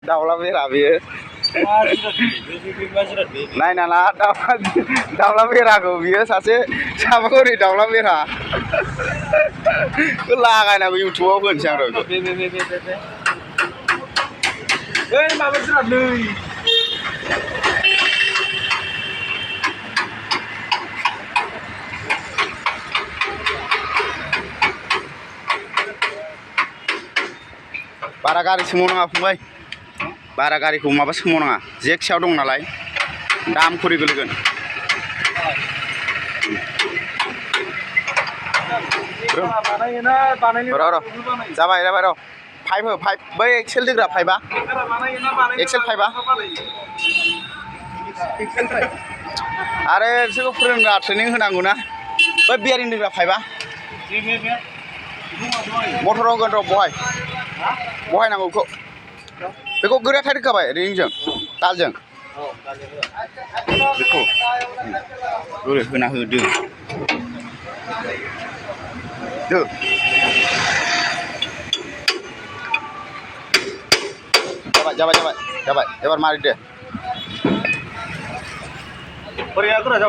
दाउला बेरा बेयो नायनाङा दाउला बेराखौ बियो सासे सापागुरि दाउला बेरा लागायनांगौ इउटुबाव होनोसै आं र' बै माबाफोरा नै बारा गारि सोमावनाङा फंबाय बारा गारिखौ माबा सोमावनाङा जेक सायाव दं नालाय दाम खरि गोलैगोन र' जाबाय र' पाइप हो पाइप बै एक्सेल दोग्रा पाइपआ एक्सेल पाइपआ आरो बिसोरखौ फोरोंग्रा ट्रेनिं होनांगौ ना बै बियारिं दोग्रा पाइपआ मटर होगोन र' बहायनांगौ बेखौ गोरा टाइट होखाबाय रिंजों तालजों बेखौ होना होदो जाबाय एबार मारिदो बोरैया गोरा जाबाय